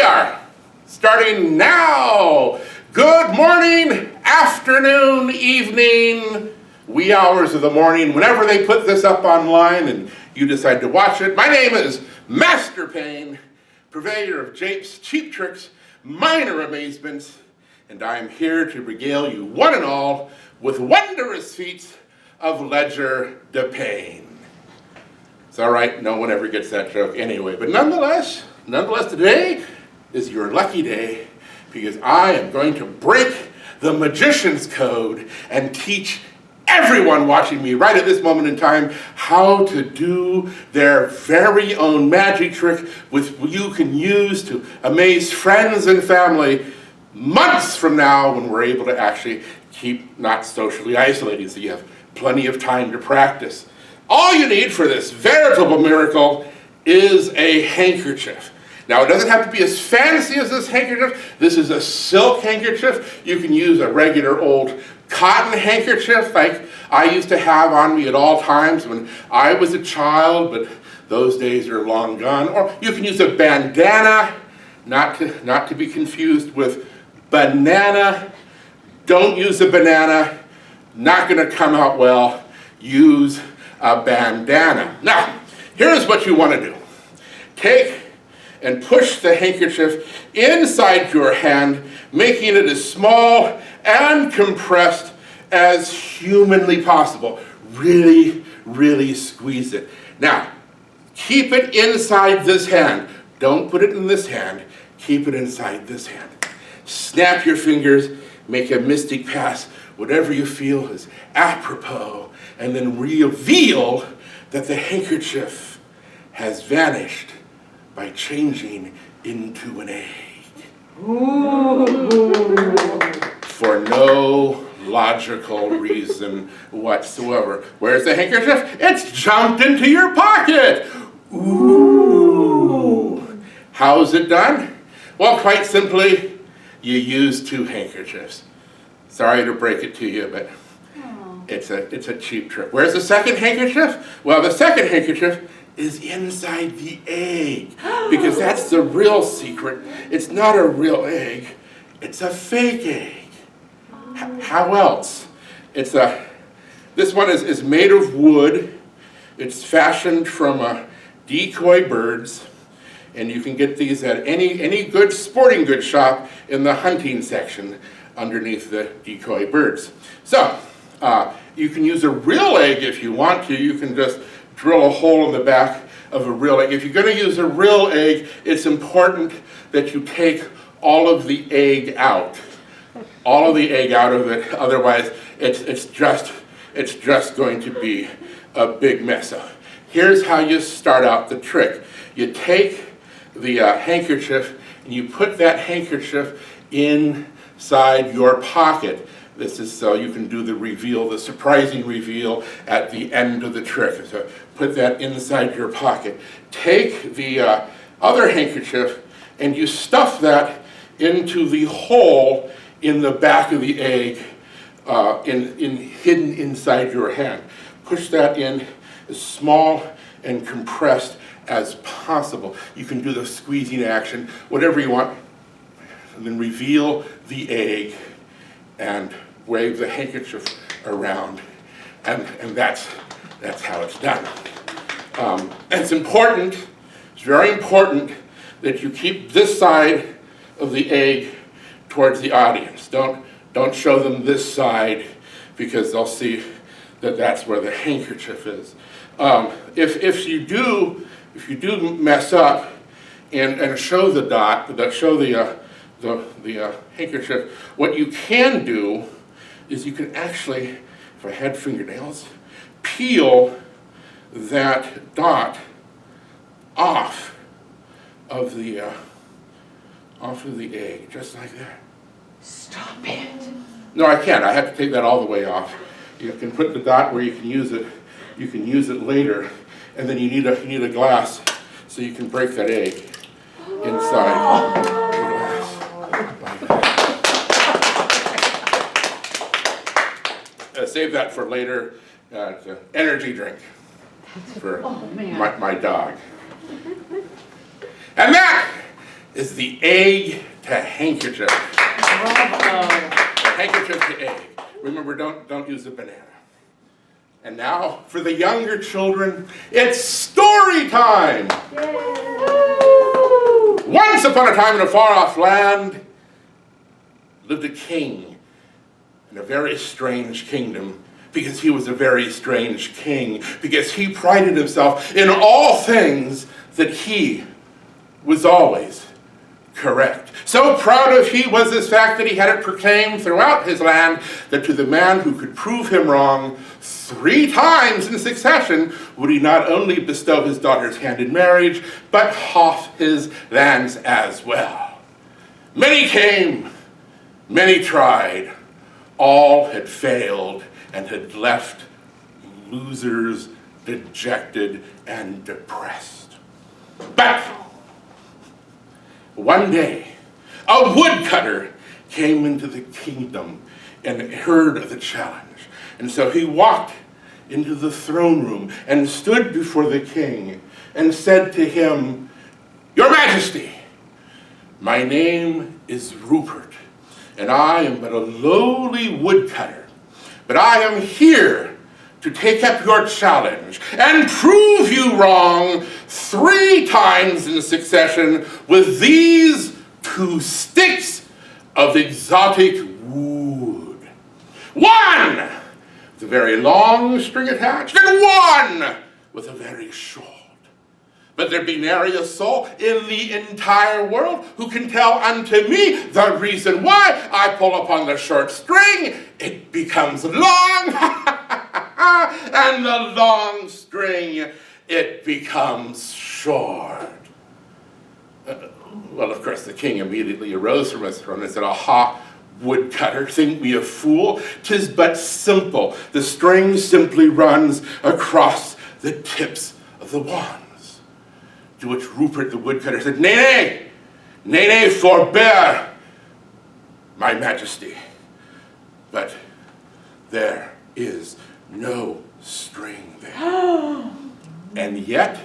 are, starting now. Good morning, afternoon, evening, wee hours of the morning, whenever they put this up online and you decide to watch it. My name is Master Payne, purveyor of japes, cheap tricks, minor amazements, and I am here to regale you one and all with wondrous feats of ledger de Payne. It's all right, no one ever gets that joke anyway, but nonetheless, today is your lucky day because I am going to break the magician's code and teach everyone watching me right at this moment in time how to do their very own magic trick which you can use to amaze friends and family months from now when we're able to actually keep not socially isolating, so you have plenty of time to practice. All you need for this veritable miracle is a handkerchief. Now, it doesn't have to be as fancy as this handkerchief. This is a silk handkerchief. You can use a regular old cotton handkerchief like I used to have on me at all times when I was a child, but those days are long gone. Or you can use a bandana, not to be confused with banana. Don't use a banana. Not going to come out well. Use a bandana. Now, here's what you want to do. Take and push the handkerchief inside your hand, making it as small and compressed as humanly possible. Really, really squeeze it. Now, keep it inside this hand. Don't put it in this hand. Keep it inside this hand. Snap your fingers, make a mystic pass, whatever you feel is apropos, and then reveal that the handkerchief has vanished by changing into an egg. Ooh. For no logical reason whatsoever. Where's the handkerchief? It's jumped into your pocket. Ooh. How's it done? Well, quite simply, you use two handkerchiefs. Sorry to break it to you, but it's a cheap trick. Where's the second handkerchief? Well, the second handkerchief is inside the egg, because that's the real secret. It's not a real egg, it's a fake egg. How else? This one is made of wood. It's fashioned from decoy birds, and you can get these at any good sporting goods shop in the hunting section underneath the decoy birds. So, you can use a real egg if you want to. You can just drill a hole in the back of a real egg. If you're going to use a real egg, it's important that you take all of the egg out. All of the egg out of it, otherwise it's just going to be a big mess. So here's how you start out the trick. You take the handkerchief and you put that handkerchief inside your pocket. This is so you can do the reveal, the surprising reveal at the end of the trick. So put that inside your pocket. Take the other handkerchief and you stuff that into the hole in the back of the egg, hidden inside your hand. Push that in as small and compressed as possible. You can do the squeezing action, whatever you want, and then reveal the egg and wave the handkerchief around, and that's how it's done. And it's important, it's very important that you keep this side of the egg towards the audience. Don't show them this side because they'll see that that's where the handkerchief is. If you do mess up and show the dot, show the handkerchief, what you can do is you can actually, if I had fingernails, peel that dot off of the egg, just like that. Stop it. No, I can't. I have to take that all the way off. You can put the dot where you can use it. You can use it later, and then you need a glass so you can break that egg inside the glass. Save that for later. It's an energy drink for my dog. And that is the egg to handkerchief. Bravo. Handkerchief to egg. Remember, don't use a banana. And now, for the younger children, it's story time! Once upon a time in a far-off land lived a king in a very strange kingdom, because he was a very strange king, because he prided himself in all things that he was always correct. So proud of he was this fact that he had it proclaimed throughout his land that to the man who could prove him wrong 3 times in succession would he not only bestow his daughter's hand in marriage, but half his lands as well. Many came, many tried, all had failed and had left losers, dejected, and depressed. But one day, a woodcutter came into the kingdom and heard of the challenge. And so he walked into the throne room and stood before the king and said to him, "Your Majesty, my name is Rupert, and I am but a lowly woodcutter, but I am here to take up your challenge and prove you wrong 3 times in succession with these 2 sticks of exotic wood. 1 with a very long string attached, and 1 with a very short. But there be nary a soul in the entire world who can tell unto me the reason why I pull upon the short string, it becomes long, and the long string, it becomes short." Well, of course, the king immediately arose from his throne and said, "Aha, woodcutter, think me a fool? 'Tis but simple. The string simply runs across the tips of the wands." To which Rupert the woodcutter said, Nay, forbear, my majesty. But there is no string there. And yet,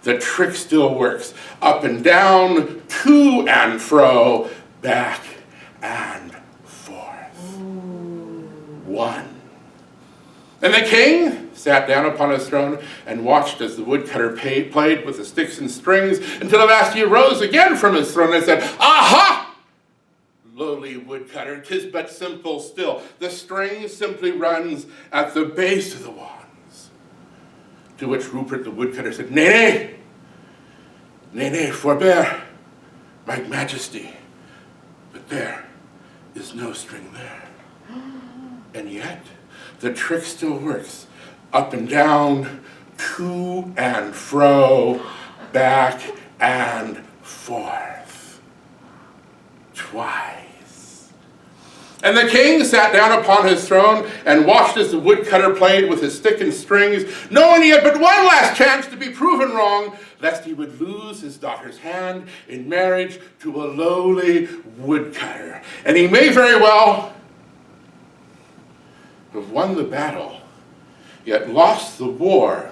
the trick still works. Up and down, to and fro, back and forth. 1. And the king sat down upon his throne and watched as the woodcutter played with the sticks and strings until at last he arose again from his throne and said, "Aha! Lowly woodcutter, 'tis but simple still. The string simply runs at the base of the wands." To which Rupert the woodcutter said, Nay, forbear, my majesty. But there is no string there. And yet, the trick still works. Up and down, to and fro, back and forth. Twice. And the king sat down upon his throne and watched as the woodcutter played with his stick and strings, knowing he had but one last chance to be proven wrong, lest he would lose his daughter's hand in marriage to a lowly woodcutter. And he may very well have won the battle, yet lost the war,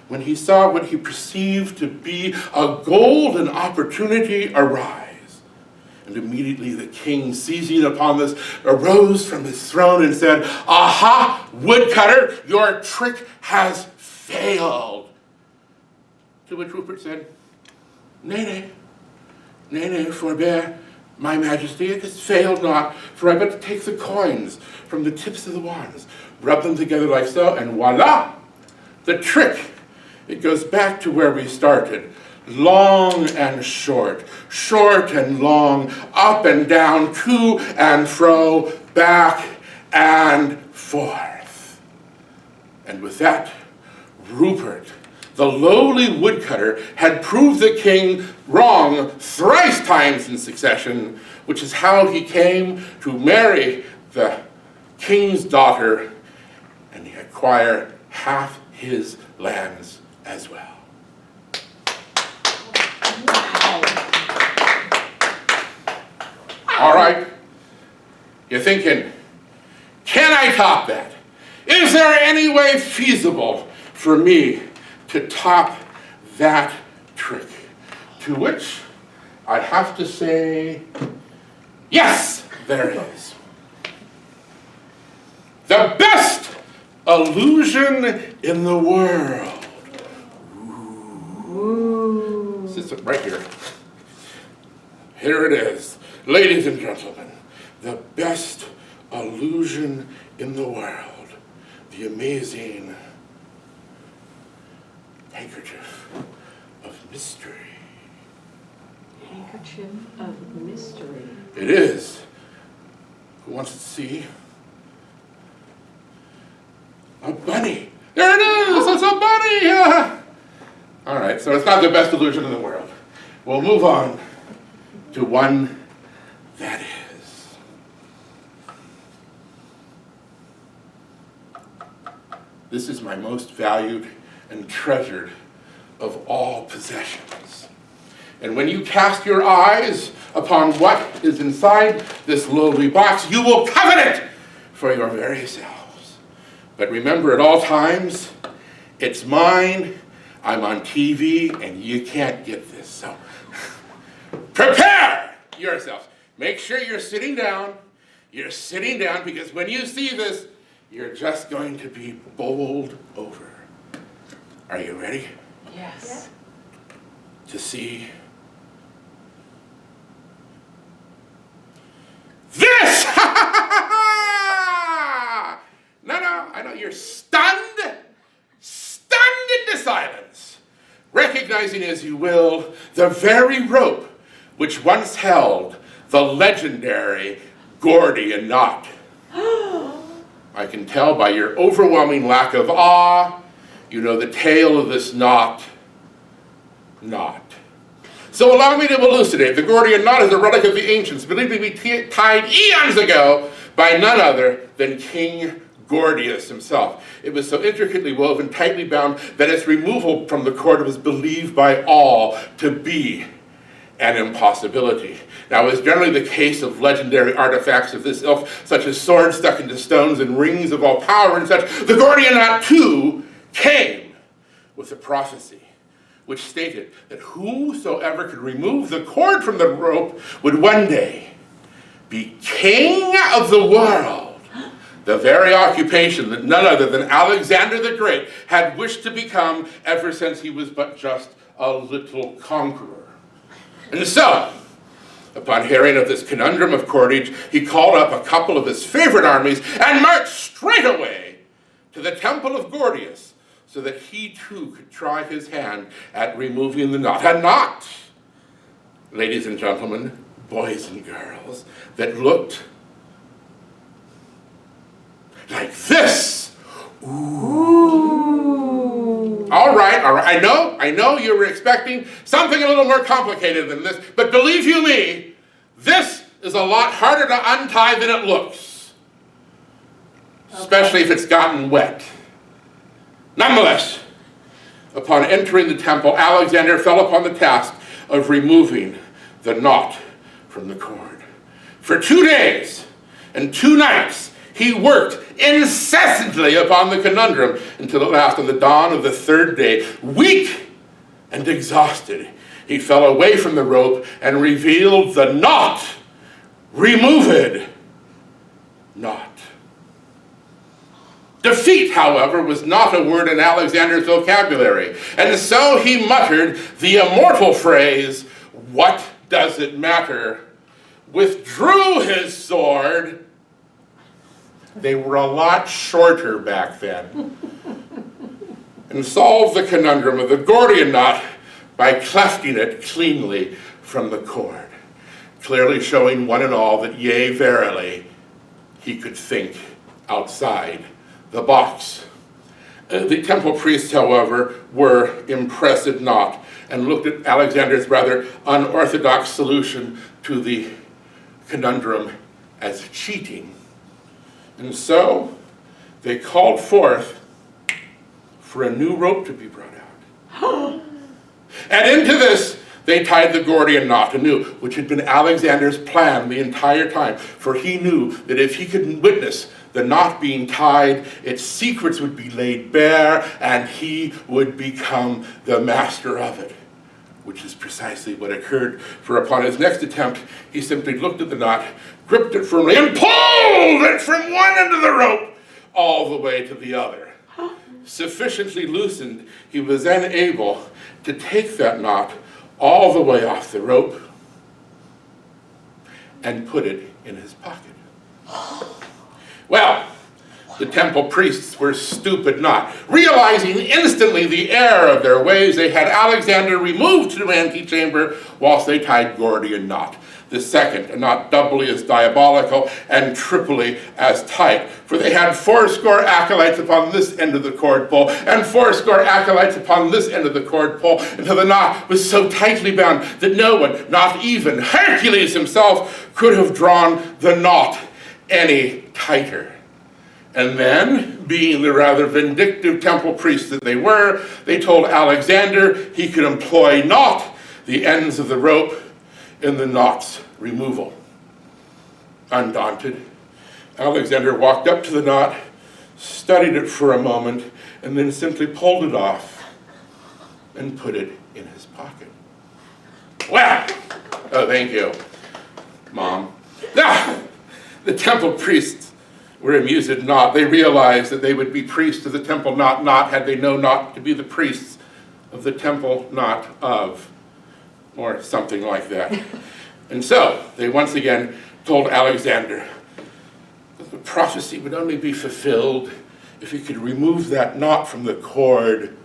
when he saw what he perceived to be a golden opportunity arise. And immediately the king, seizing upon this, arose from his throne and said, "Aha, woodcutter, your trick has failed." To which Rupert said, Nay, forbear, my majesty, it has failed not, for I but take the coins from the tips of the wands, rub them together like so, and voila, the trick. It goes back to where we started. Long and short, short and long, up and down, to and fro, back and forth. And with that, Rupert, the lowly woodcutter, had proved the king wrong 3 times in succession, which is how he came to marry the king's daughter and acquire half his lands as well. Wow. All right, you're thinking, can I top that? Is there any way feasible for me to top that trick? To which I have to say, yes, there is. The best illusion in the world. Ooh. Sits right here. Here it is. Ladies and gentlemen, the best illusion in the world. The amazing handkerchief of mystery. Handkerchief of mystery. It is. Who wants to see? A bunny. There it is. It's a bunny. All right, so it's not the best illusion in the world. We'll move on to one that is. This is my most valued and treasured of all possessions. And when you cast your eyes upon what is inside this lowly box, you will covet it for your very selves. But remember at all times, it's mine, I'm on TV, and you can't get this. So prepare yourselves. Make sure you're sitting down. You're sitting down because when you see this, you're just going to be bowled over. Are you ready? Yes. To see this? No, I know you're stunned into silence, recognizing as you will the very rope which once held the legendary Gordian knot. I can tell by your overwhelming lack of awe, you know the tale of this knot. So allow me to elucidate. The Gordian knot is a relic of the ancients, believed to be tied eons ago by none other than King Gordius himself. It was so intricately woven, tightly bound, that its removal from the cord was believed by all to be an impossibility. Now, as generally the case of legendary artifacts of this ilk, such as swords stuck into stones and rings of all power and such, the Gordian knot too came with a prophecy which stated that whosoever could remove the cord from the rope would one day be king of the world. The very occupation that none other than Alexander the Great had wished to become ever since he was but just a little conqueror. And so, upon hearing of this conundrum of cordage, he called up a couple of his favorite armies and marched straight away to the temple of Gordius so that he too could try his hand at removing the knot. A knot, ladies and gentlemen, boys and girls, that looked like this. Ooh. All right. I know you were expecting something a little more complicated than this, but believe you me, this is a lot harder to untie than it looks. Okay. Especially if it's gotten wet. Nonetheless, upon entering the temple, Alexander fell upon the task of removing the knot from the cord. For 2 days and 2 nights, he worked incessantly upon the conundrum until at last, on the dawn of the 3rd day, weak and exhausted, he fell away from the rope and revealed the knot, removed knot. Defeat, however, was not a word in Alexander's vocabulary, and so he muttered the immortal phrase, "What does it matter?" withdrew his sword. They were a lot shorter back then. And solved the conundrum of the Gordian knot by clefting it cleanly from the cord, clearly showing one and all that, yea, verily, he could think outside the box. The temple priests, however, were impressed at naught and looked at Alexander's rather unorthodox solution to the conundrum as cheating. And so they called forth for a new rope to be brought out. And into this they tied the Gordian knot anew, which had been Alexander's plan the entire time, for he knew that if he could witness the knot being tied, its secrets would be laid bare, and he would become the master of it. which is precisely what occurred, for upon his next attempt, he simply looked at the knot, gripped it firmly, and pulled it from one end of the rope all the way to the other. Sufficiently loosened, he was then able to take that knot all the way off the rope and put it in his pocket. Well, the temple priests were stupid not. Realizing instantly the error of their ways, they had Alexander removed to the antechamber whilst they tied Gordian knot. The second, a knot doubly as diabolical and triply as tight. For they had 80 acolytes upon this end of the cord pole, and 80 acolytes upon this end of the cord pole, until the knot was so tightly bound that no one, not even Hercules himself, could have drawn the knot any tighter. And then, being the rather vindictive temple priests that they were, they told Alexander he could employ not the ends of the rope in the knot's removal. Undaunted, Alexander walked up to the knot, studied it for a moment, and then simply pulled it off and put it in his pocket. Well, oh, thank you, Mom. Now, the temple priests were amused not. They realized that they would be priests of the temple not had they known not to be the priests of the temple not of, or something like that. And so they once again told Alexander that the prophecy would only be fulfilled if he could remove that knot from the cord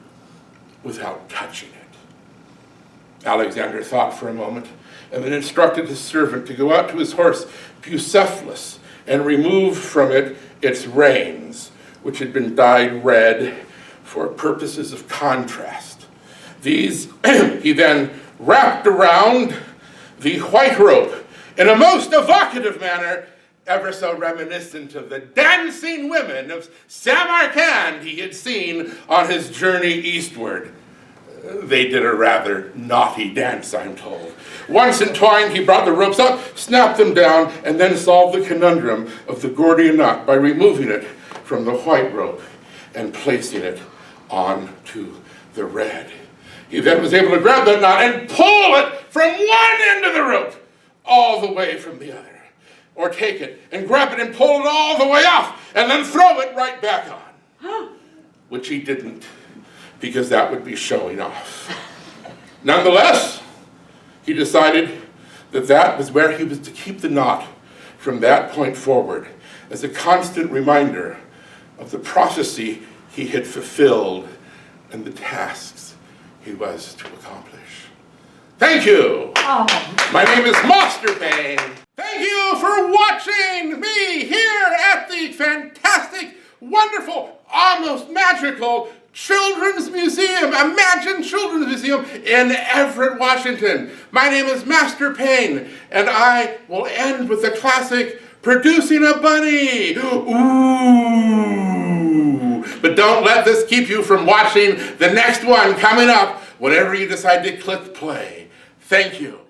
without touching it. Alexander thought for a moment and then instructed his servant to go out to his horse Bucephalus and remove from it its reins, which had been dyed red for purposes of contrast. These he then wrapped around the white rope in a most evocative manner, ever so reminiscent of the dancing women of Samarkand he had seen on his journey eastward. They did a rather naughty dance, I'm told. Once entwined, he brought the ropes up, snapped them down, and then solved the conundrum of the Gordian knot by removing it from the white rope and placing it onto the red. He then was able to grab that knot and pull it from one end of the rope all the way from the other. Or take it and grab it and pull it all the way off and then throw it right back on. Which he didn't, because that would be showing off. Nonetheless, he decided that that was where he was to keep the knot from that point forward as a constant reminder of the prophecy he had fulfilled and the tasks he was to accomplish. Thank you. Oh. My name is Master Payne. Thank you for watching me here at the fantastic, wonderful, almost magical Children's Museum, Imagine Children's Museum in Everett, Washington. My name is Master Payne, and I will end with the classic, producing a bunny. Ooh. But don't let this keep you from watching the next one coming up whenever you decide to click play. Thank you.